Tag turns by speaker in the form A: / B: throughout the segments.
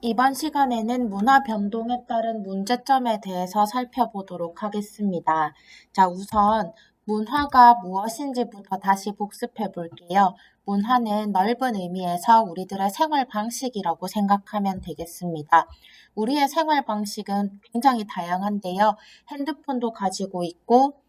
A: 이번 시간에는 문화 변동에 따른 문제점에 대해서 살펴보도록 하겠습니다. 자, 우선 문화가 무엇인지부터 다시 복습해 볼게요. 문화는 넓은 의미에서 우리들의 생활 방식이라고 생각하면 되겠습니다. 우리의 생활 방식은 굉장히 다양한데요. 핸드폰도 가지고 있고,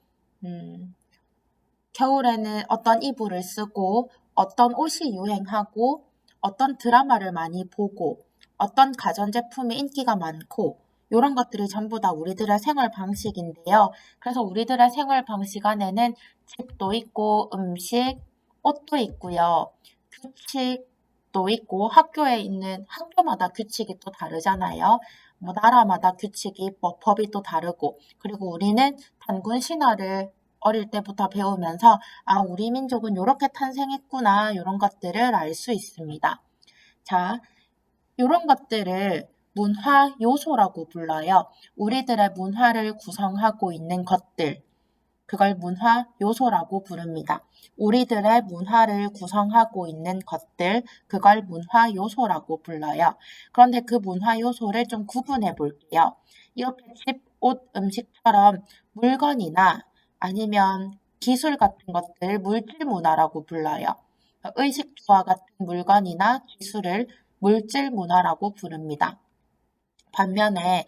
A: 겨울에는 어떤 이불을 쓰고, 어떤 옷이 유행하고, 어떤 드라마를 많이 보고, 어떤 가전제품이 인기가 많고, 이런 것들이 전부 다 우리들의 생활 방식인데요. 그래서 우리들의 생활 방식 안에는 집도 있고, 음식, 옷도 있고요. 규칙도 있고, 학교에 있는 학교마다 규칙이 또 다르잖아요. 뭐 나라마다 규칙이 법이 또 다르고, 그리고 우리는 단군 신화를 어릴 때부터 배우면서 우리 민족은 이렇게 탄생했구나 이런 것들을 알 수 있습니다. 자, 이런 것들을 문화 요소라고 불러요. 우리들의 문화를 구성하고 있는 것들, 그걸 문화 요소라고 부릅니다. 우리들의 문화를 구성하고 있는 것들, 그걸 문화 요소라고 불러요. 그런데 그 문화 요소를 좀 구분해 볼게요. 이렇게 집, 옷, 음식처럼 물건이나 아니면 기술 같은 것들 물질 문화라고 불러요. 의식주와 같은 물건이나 기술을 물질 문화라고 부릅니다. 반면에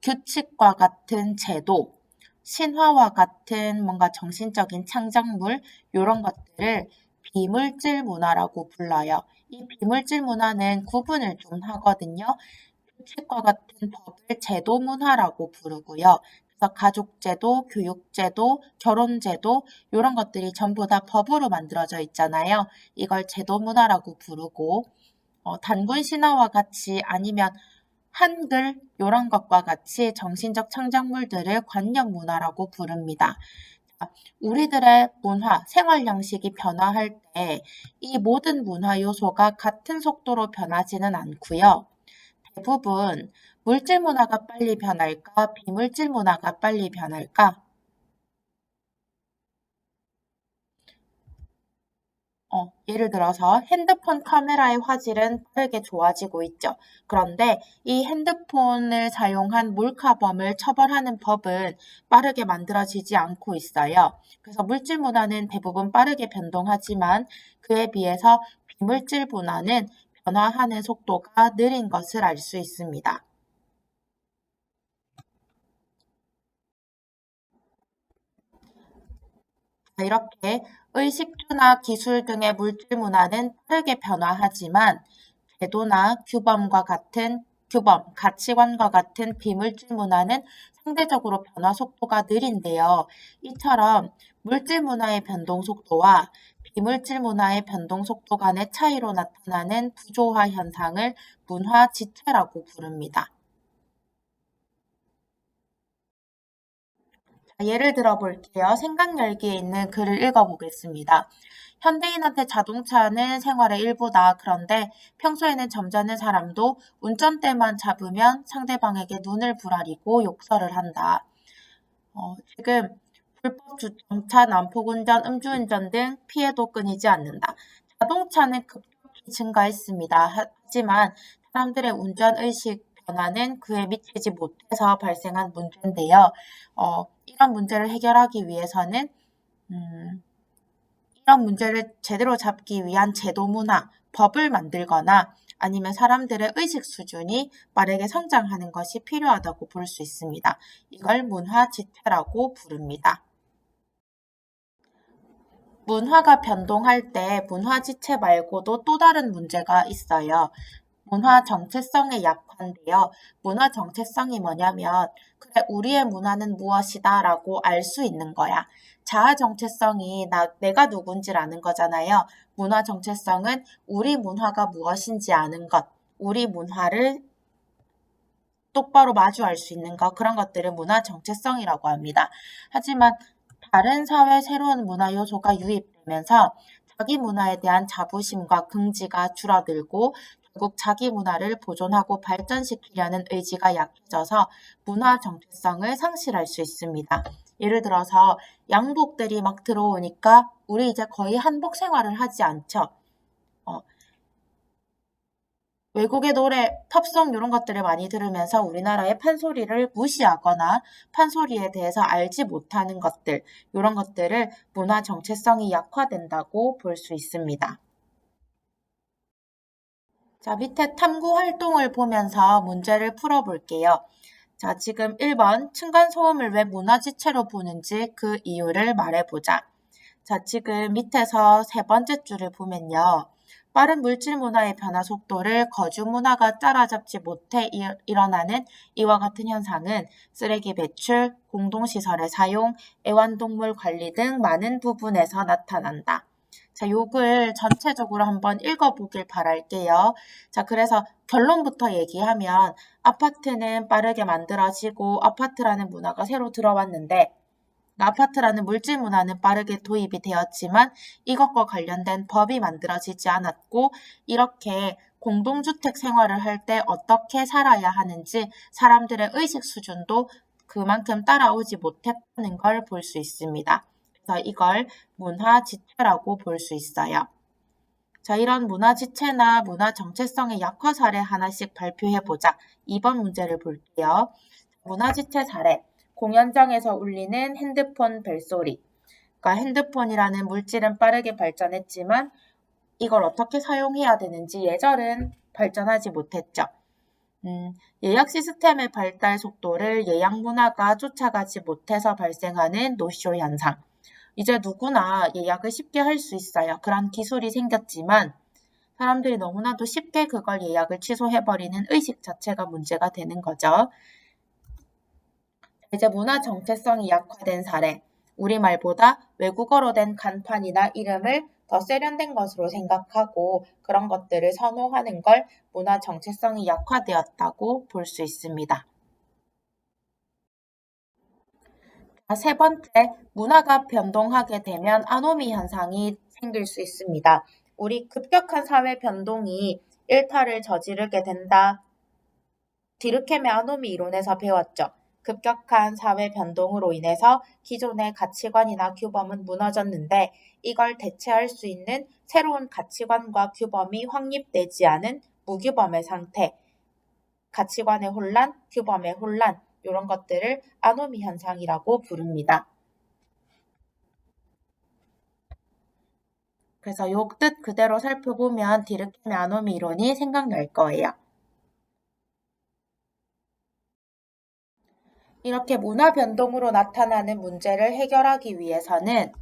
A: 규칙과 같은 제도, 신화와 같은 뭔가 정신적인 창작물, 이런 것들을 비물질 문화라고 불러요. 이 비물질 문화는 구분을 좀 하거든요. 규칙과 같은 법을 제도 문화라고 부르고요. 그래서 가족제도, 교육제도, 결혼제도 이런 것들이 전부 다 법으로 만들어져 있잖아요. 이걸 제도 문화라고 부르고 단군 신화와 같이 아니면 한글 이런 것과 같이 정신적 창작물들을 관념 문화라고 부릅니다. 우리들의 문화, 생활 양식이 변화할 때 이 모든 문화 요소가 같은 속도로 변하지는 않고요. 대부분 물질 문화가 빨리 변할까, 비물질 문화가 빨리 변할까? 예를 들어서 핸드폰 카메라의 화질은 빠르게 좋아지고 있죠. 그런데 이 핸드폰을 사용한 몰카범을 처벌하는 법은 빠르게 만들어지지 않고 있어요. 그래서 물질 문화는 대부분 빠르게 변동하지만 그에 비해서 비물질 문화는 변화하는 속도가 느린 것을 알 수 있습니다. 이렇게 의식주나 기술 등의 물질 문화는 빠르게 변화하지만 제도나 규범, 가치관과 같은 비물질 문화는 상대적으로 변화 속도가 느린데요. 이처럼 물질 문화의 변동 속도와 비물질 문화의 변동 속도 간의 차이로 나타나는 구조화 현상을 문화 지체라고 부릅니다. 예를 들어 볼게요. 생각열기에 있는 글을 읽어보겠습니다. 현대인한테 자동차는 생활의 일부다. 그런데 평소에는 점잖은 사람도 운전대만 잡으면 상대방에게 눈을 부라리고 욕설을 한다. 지금 불법 주정차, 난폭운전, 음주운전 등 피해도 끊이지 않는다. 자동차는 급격히 증가했습니다. 하지만 사람들의 운전의식 변화는 그에 미치지 못해서 발생한 문제인데요. 이런 문제를 해결하기 위해서는 음, 이런 문제를 제대로 잡기 위한 제도 문화, 법을 만들거나 아니면 사람들의 의식 수준이 빠르게 성장하는 것이 필요하다고 볼 수 있습니다. 이걸 문화 지체라고 부릅니다. 문화가 변동할 때 문화 지체 말고도 또 다른 문제가 있어요. 문화 정체성의 약화인데요. 문화 정체성이 뭐냐면, 그래, 우리의 문화는 무엇이다 라고 알 수 있는 거야. 자아 정체성이 내가 누군지를 아는 거잖아요. 문화 정체성은 우리 문화가 무엇인지 아는 것, 우리 문화를 똑바로 마주할 수 있는 것, 그런 것들을 문화 정체성이라고 합니다. 하지만 다른 사회 새로운 문화 요소가 유입되면서 자기 문화에 대한 자부심과 긍지가 줄어들고 결국 자기 문화를 보존하고 발전시키려는 의지가 약해져서 문화 정체성을 상실할 수 있습니다. 예를 들어서 양복들이 막 들어오니까 우리 이제 거의 한복 생활을 하지 않죠. 어, 외국의 노래, 팝송 이런 것들을 많이 들으면서 우리나라의 판소리를 무시하거나 판소리에 대해서 알지 못하는 것들, 이런 것들을 문화 정체성이 약화된다고 볼 수 있습니다. 자, 밑에 탐구 활동을 보면서 문제를 풀어볼게요. 자, 지금 1번 층간소음을 왜 문화지체로 보는지 그 이유를 말해보자. 자, 지금 밑에서 세 번째 줄을 보면요. 빠른 물질 문화의 변화 속도를 거주 문화가 따라잡지 못해 일어나는 이와 같은 현상은 쓰레기 배출, 공동시설의 사용, 애완동물 관리 등 많은 부분에서 나타난다. 자, 요글 전체적으로 한번 읽어보길 바랄게요. 자, 그래서 결론부터 얘기하면 아파트는 빠르게 만들어지고 아파트라는 문화가 새로 들어왔는데 아파트라는 물질 문화는 빠르게 도입이 되었지만 이것과 관련된 법이 만들어지지 않았고 이렇게 공동주택 생활을 할 때 어떻게 살아야 하는지 사람들의 의식 수준도 그만큼 따라오지 못했다는 걸 볼 수 있습니다. 그래서 이걸 문화지체라고 볼 수 있어요. 자, 이런 문화지체나 문화 정체성의 약화 사례 하나씩 발표해보자. 2번 문제를 볼게요. 문화지체 사례. 공연장에서 울리는 핸드폰 벨소리. 그러니까 핸드폰이라는 물질은 빠르게 발전했지만 이걸 어떻게 사용해야 되는지 예절은 발전하지 못했죠. 예약 시스템의 발달 속도를 예약 문화가 쫓아가지 못해서 발생하는 노쇼 현상. 이제 누구나 예약을 쉽게 할 수 있어요. 그런 기술이 생겼지만 사람들이 너무나도 쉽게 그걸 예약을 취소해버리는 의식 자체가 문제가 되는 거죠. 이제 문화 정체성이 약화된 사례. 우리말보다 외국어로 된 간판이나 이름을 더 세련된 것으로 생각하고 그런 것들을 선호하는 걸 문화 정체성이 약화되었다고 볼 수 있습니다. 세 번째, 문화가 변동하게 되면 아노미 현상이 생길 수 있습니다. 우리 급격한 사회 변동이 일탈을 저지르게 된다. 디르케메 아노미 이론에서 배웠죠. 급격한 사회 변동으로 인해서 기존의 가치관이나 규범은 무너졌는데 이걸 대체할 수 있는 새로운 가치관과 규범이 확립되지 않은 무규범의 상태, 가치관의 혼란, 규범의 혼란 이런 것들을 아노미 현상이라고 부릅니다. 그래서 요 뜻 그대로 살펴보면 디르케메 아노미 이론이 생각날 거예요. 이렇게 문화 변동으로 나타나는 문제를 해결하기 위해서는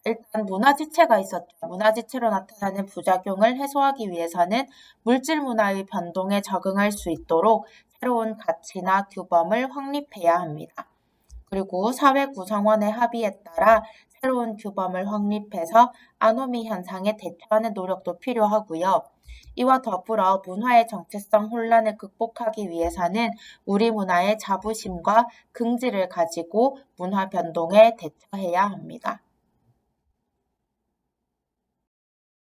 A: 일단 문화지체가 있었죠. 문화지체로 나타나는 부작용을 해소하기 위해서는 물질 문화의 변동에 적응할 수 있도록 새로운 가치나 규범을 확립해야 합니다. 그리고 사회 구성원의 합의에 따라 새로운 규범을 확립해서 아노미 현상에 대처하는 노력도 필요하고요. 이와 더불어 문화의 정체성 혼란을 극복하기 위해서는 우리 문화의 자부심과 긍지를 가지고 문화 변동에 대처해야 합니다.